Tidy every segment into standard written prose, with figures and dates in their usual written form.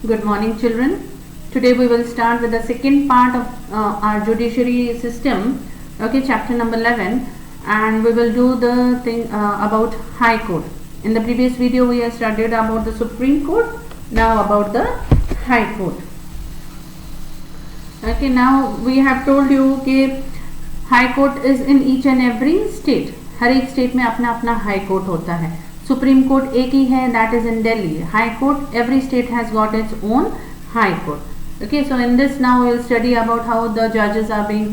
Good morning, children. Today we will start with the second part of our judiciary system. Okay, chapter number 11, and we will do the thing about High Court. In the previous video, we have studied about the Supreme Court. Now about the High Court. Okay, now we have told you कि High Court is in each and every state. हर एक state में अपना अपना high court होता है. Supreme court एक ही है, that is in Delhi. High court, every state has got its own high court. Okay, so in this now we will study about how the judges are being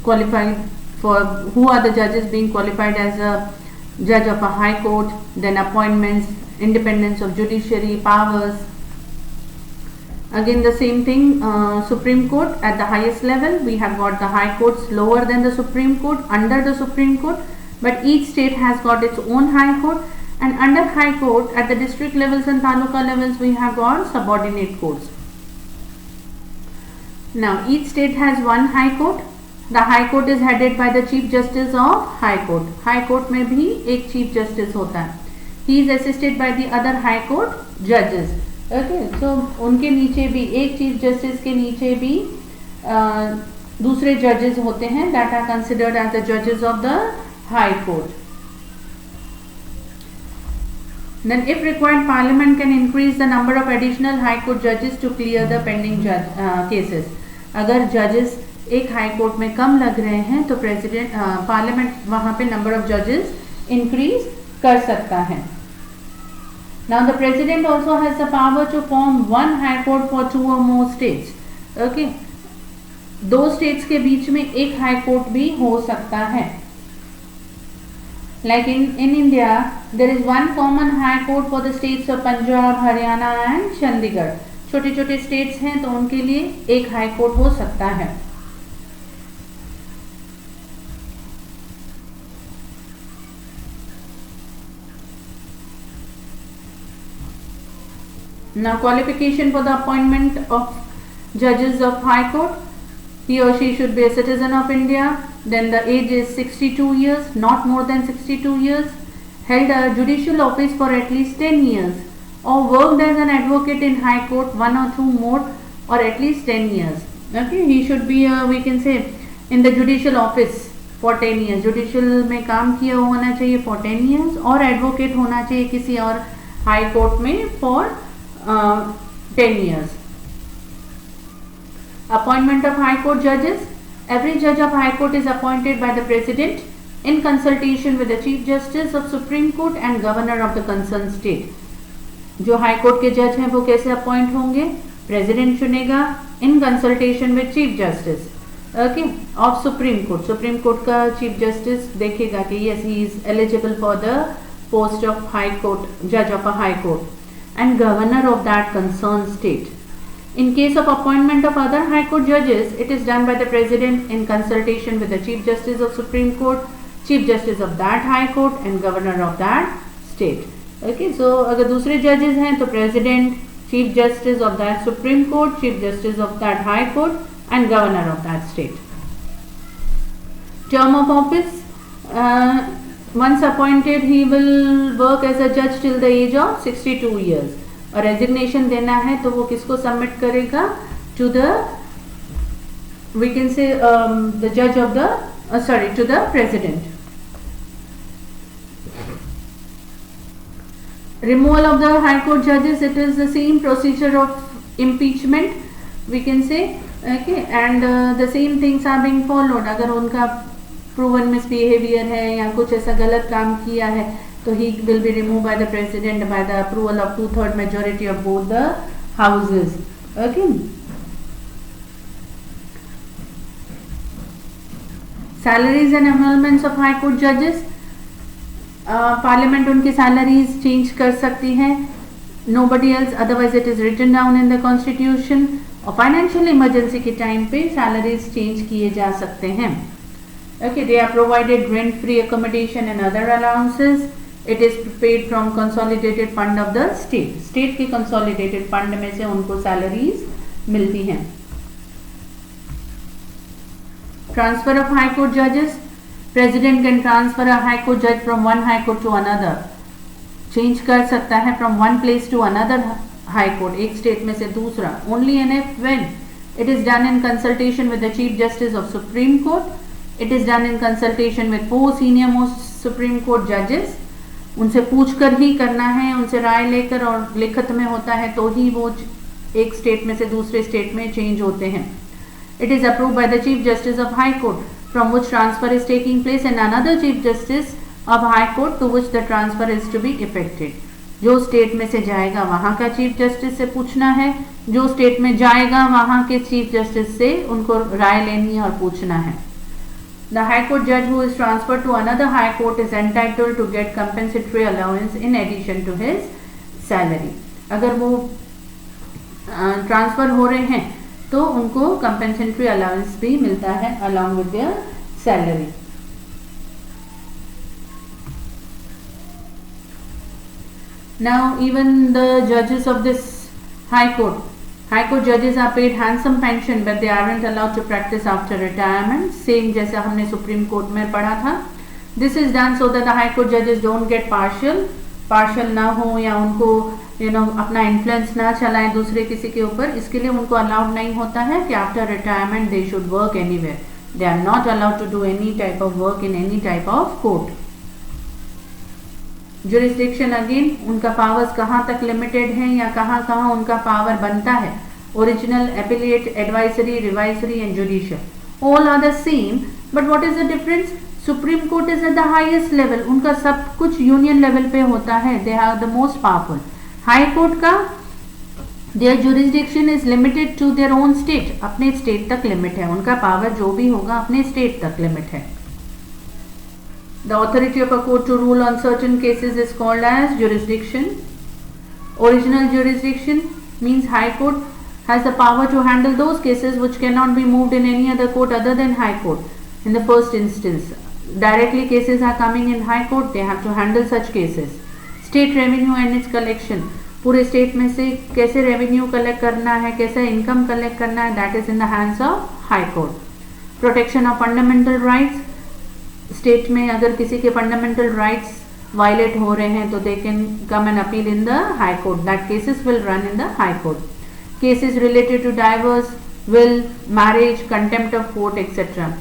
qualified for, who are the judges being qualified as a judge of a high court, then appointments, independence of judiciary powers. Again the same thing, Supreme Court at the highest level, we have got the high courts lower than the Supreme Court, under the Supreme Court, but each state has got its own high court, and under high court at the district levels and taluka levels we have got subordinate courts. Now each state has one high court. The high court is headed by the chief justice of high court. High court में भी एक chief justice होता है. He is assisted by the other high court judges. Okay, so उनके नीचे भी एक chief justice के नीचे भी दूसरे जजेस होते हैं that are considered as the judges of the high court. Then if required, parliament can increase the number of additional high court judges to clear the pending cases. अगर जजेस एक हाई कोर्ट में कम लग रहे हैं तो प्रेसिडेंट पार्लियामेंट वहाँ पे नंबर ऑफ जजेस इंक्रीज कर सकता है. Now the president also has the power to form one high court for two or more states. Okay, दो states के बीच में एक high court भी हो सकता है. Like in India, there is one common high court for the states of Punjab, Haryana and Chandigarh. छोटे छोटे states हैं तो उनके लिए एक high court हो सकता है. Now qualification for the appointment of judges of High Court, he or she should be a citizen of India, then the age is 62 years, not more than 62 years, held a judicial office for at least 10 years, or worked as an advocate in High Court 1 or 2 more or at least 10 years. Okay, he should be we can say in the judicial office for 10 years. Judicial में काम किया होना चाहिए for 10 years और advocate होना चाहिए किसी और High Court में for 10 years. Appointment of High Court judges. Every judge of High Court is appointed by the President in consultation with the Chief Justice of Supreme Court and Governor of the concerned state. जो High Court के जज हैं वो कैसे appoint होंगे? President चुनेगा in consultation with Chief Justice. Okay, of Supreme Court. Supreme Court का Chief Justice देखेगा कि yes he is eligible for the post of High Court, judge of a High Court, and governor of that concerned state. In case of appointment of other High Court judges, it is done by the President in consultation with the Chief Justice of Supreme Court, Chief Justice of that High Court and Governor of that state. Okay, so अगर दूसरे judges हैं तो President, Chief Justice of that Supreme Court, Chief Justice of that High Court and Governor of that state. Term of office, once appointed he will work as a judge till the age of 62 years. और resignation देना है तो वो किसको submit करेगा? To the we can से the जज of the sorry to the president. Removal of the high court जजेस, it is the same procedure of impeachment we can से. Okay, and the same things are being followed. अगर उनका proven misbehaviour है या कुछ ऐसा गलत काम किया है तो he will be removed by the president by the approval of 2/3 majority of both the houses. Okay, salaries and emoluments of high court judges. Parliament उनकी सैलरीज चेंज कर सकती है, nobody else, otherwise it is written down in the constitution. और financial emergency के time पे salaries change किए जा सकते हैं. Okay, they are provided rent-free accommodation and other allowances. It is paid from consolidated fund of the state. State के consolidated fund में से उनको salaries मिलती हैं. Transfer of High Court judges. President can transfer a High Court judge from one High Court to another. Change कर सकता है from one place to another high court, एक स्टेट में से दूसरा, only and if when it is done in consultation with the chief justice of supreme court, it is done in consultation with 4 senior most supreme court जजेस, उनसे पूछकर ही करना है, उनसे राय लेकर और लिखित में होता है तो ही वो एक स्टेट में से दूसरे स्टेट में चेंज होते हैं. It is approved by the chief justice of high court from which transfer is taking place and another chief justice of high court to which the transfer is to be effected. जो state में से जाएगा वहां का chief justice से पूछना है, जो स्टेट में जाएगा वहां के चीफ जस्टिस से उनको राय लेनी है और पूछना है. The High Court judge who is transferred to another High Court is entitled to get compensatory allowance in addition to his salary. अगर वो ट्रांसफर हो रहे हैं तो उनको compensatory allowance भी मिलता है along with their salary. Now even the judges of this High Court judges are paid handsome pension but they aren't allowed to practice after retirement. Same जैसा हमने सुप्रीम कोर्ट में पढ़ा था. This is done so that the High Court judges don't get partial ना हो या उनको अपना इन्फ्लुएंस ना चलाएं दूसरे किसी के ऊपर. इसके लिए उनको अलाउड नहीं होता है कि after retirement they should work anywhere. They are not allowed to do any type of work in any type of court. Jurisdiction again, उनका पावर्स कहाँ तक लिमिटेड है या कहाँ कहाँ उनका पावर बनता है. Original, appellate, advisory, revisory and judicial, all are the same, but what is the difference? Supreme court is at the highest level, उनका सब कुछ यूनियन लेवल पे होता है, they are the most powerful. High court का their jurisdiction is limited to their own state, अपने state तक limit है, उनका पावर जो भी होगा अपने स्टेट तक लिमिट है. The authority of a court to rule on certain cases is called as jurisdiction. Original jurisdiction means High Court has the power to handle those cases which cannot be moved in any other court other than High Court. In the first instance, directly cases are coming in High Court, they have to handle such cases. State revenue and its collection, पूरे state में से कैसे revenue collect करना है, कैसे income collect करना है, that is in the hands of high court. Protection of fundamental rights, state में अगर किसी के फंडामेंटल राइट्स वायलेट हो रहे हैं तो they can come and appeal in the high court. That cases will run in the high court. Cases related to divorce, will, marriage, contempt of court etcetera.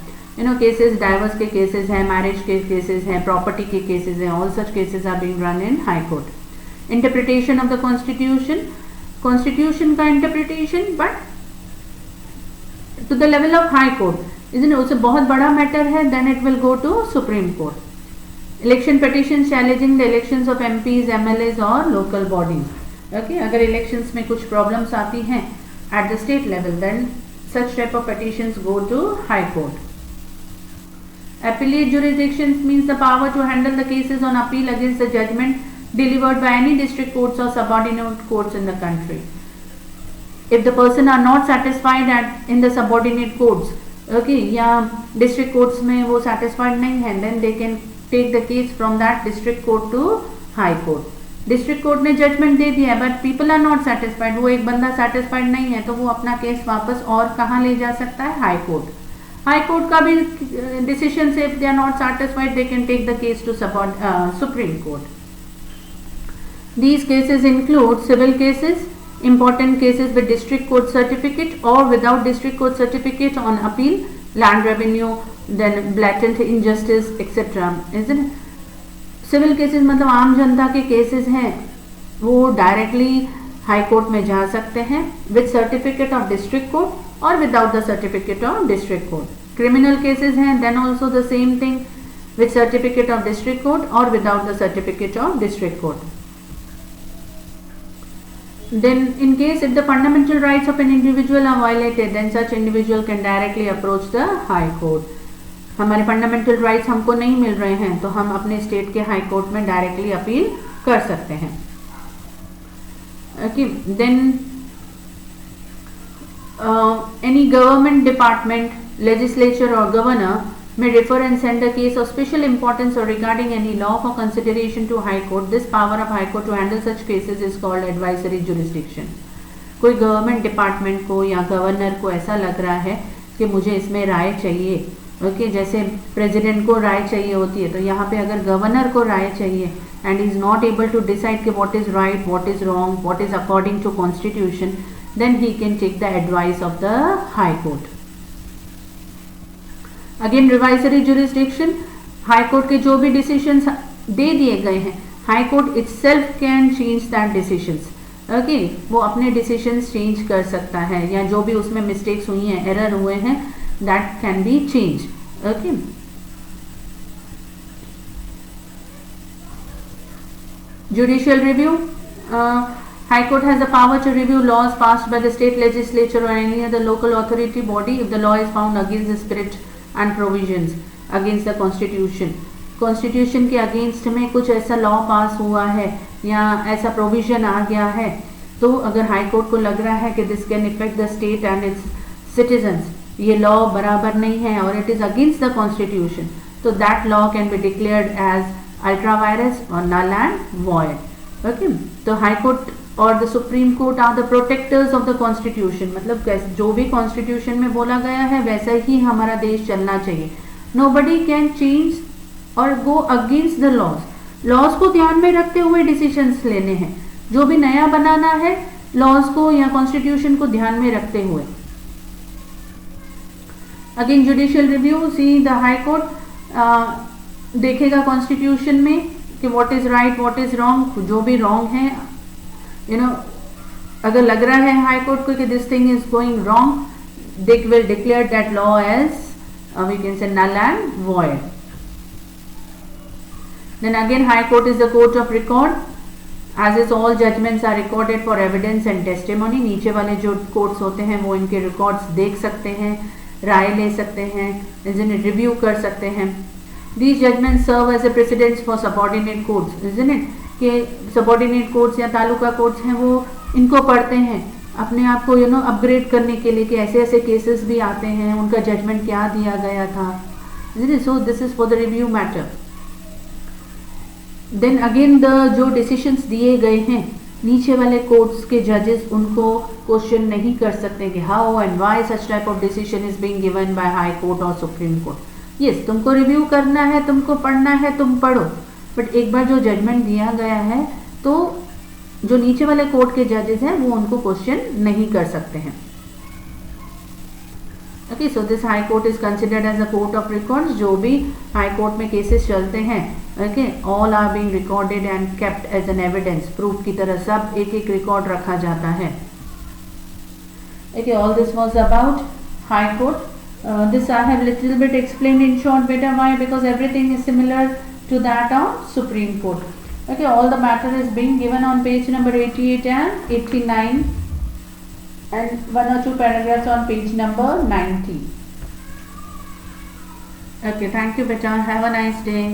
Cases, divorce के cases हैं, marriage के cases हैं, property के cases हैं, all such cases are being run in high court. Interpretation of the constitution, constitution का interpretation but to the level of high court, इसलिए उससे बहुत बड़ा मैटर है, then it will go to supreme court. Election petition challenging the elections of MPs, MLAs और local bodies. Okay, अगर elections में कुछ प्रॉब्लम्स आती हैं at the state level, then such type of petitions go to high court. Appellate jurisdiction means the power to handle the cases on appeal against the judgment delivered by any district courts or subordinate courts in the country. If the person are not satisfied in the subordinate courts, okay, या district courts में वो satisfied नहीं है, then they can take the case from that district court to high court. District court ने judgment दे दिया है, but people are not satisfied, वो एक बंदा satisfied नहीं है, तो वो अपना केस वापस और कहाँ ले जा सकता है? High court. हाई कोर्ट का भी डिसीजन से if they are not satisfied, they can take the case to Supreme Court. These cases include civil cases, important cases with district court certificate or without district court certificate on appeal, land revenue, then blatant injustice, etc. Isn't it? Civil cases मतलब आम जनता के cases हैं, वो directly high court में जा सकते हैं with certificate of district court और without the certificate of district court. Criminal cases हैं, then also the same thing with certificate of district court और without the certificate of district court. Then in case if the fundamental rights of an individual are violated, then such individual can directly approach the high court. हमारे fundamental rights हमको नहीं मिल रहे हैं तो हम अपने state के हाई कोर्ट में डायरेक्टली अपील कर सकते हैं. Okay, then any government department, legislature or governor may refer and send a case of special importance or regarding any law for consideration to High Court. This power of High Court to handle such cases is called advisory jurisdiction. कोई government department को या governor को ऐसा लग रहा है कि मुझे इसमें राय चाहिए, ओके, जैसे प्रेसिडेंट को राय चाहिए होती है, तो यहाँ पे अगर गवर्नर को राय चाहिए and is not able to decide कि what is right, what is wrong, what is according to constitution, then he can take the advice of the High Court. Again revisory jurisdiction, High Court के जो भी decisions दे दिए गए हैं, High Court itself can change that decisions. Okay वो अपने decisions change कर सकता है, या जो भी उसमें मिस्टेक्स हुई हैं, एरर हुए हैं, that can be change. Okay judicial review, High Court has the power to review laws passed by the state legislature or any other local authority body if the law is found against the spirit and provisions against the constitution. Constitution के against में कुछ ऐसा law पास हुआ है या ऐसा provision आ गया है, तो अगर हाई कोर्ट को लग रहा है कि this can affect the state and its citizens, ये लॉ बराबर नहीं है और it is against the constitution, तो that law can be declared as ultra vires और नल एंड वॉइड. ओके तो हाई कोर्ट और the supreme court are the protectors of the constitution. मतलब जो भी कॉन्स्टिट्यूशन में बोला गया है वैसा ही हमारा देश चलना चाहिए. नोबडी कैन चेंज और go against the laws. Laws को ध्यान में रखते हुए डिसीजंस लेने हैं, जो भी नया बनाना है लॉज को या कॉन्स्टिट्यूशन को ध्यान में रखते हुए. Again judicial review, see the high court देखेगा कॉन्स्टिट्यूशन में कि what is right what is wrong. जो भी रॉन्ग है अगर लग रहा है हाई कोर्ट को कि this thing is going wrong, they will declare that law as we can say null and void. Then again High Court is the court of record, as is all judgments are recorded for evidence and testimony. नीचे वाले जो courts होते हैं वो इनके records देख सकते हैं, राय ले सकते हैं, isn't it, review कर सकते हैं. These judgments serve as a precedents for subordinate courts, isn't it, कि subordinate courts या तालुका courts हैं वो इनको पढ़ते हैं अपने आप को अपग्रेड करने के लिए कि ऐसे ऐसे cases भी आते हैं, उनका judgment क्या दिया गया था, isn't it. So this is for the review matter. Then again the जो डिसीशंस दिए गए हैं नीचे वाले कोर्ट्स के जजेस उनको क्वेश्चन नहीं कर सकते कि how and why such type of decision is being given by high court और सुप्रीम कोर्ट. यस तुमको रिव्यू करना है, तुमको पढ़ना है, तुम पढ़ो, बट एक बार जो जजमेंट दिया गया है तो जो नीचे वाले कोर्ट के जजेस हैं वो उनको क्वेश्चन नहीं कर सकते हैं. Okay so this high court is considered as a court of records. जो भी हाई कोर्ट में केसेस चलते हैं okay all are being recorded and kept as an evidence, proof की तरह सब एक एक रिकॉर्ड रखा जाता है. Okay all this was about high court. This I have little bit explained in short beta. Why? Because everything is similar to that of Supreme Court. Okay, all the matter is being given on page number 88 and 89 and one or two paragraphs on page number 90. Okay, thank you beta. Have a nice day.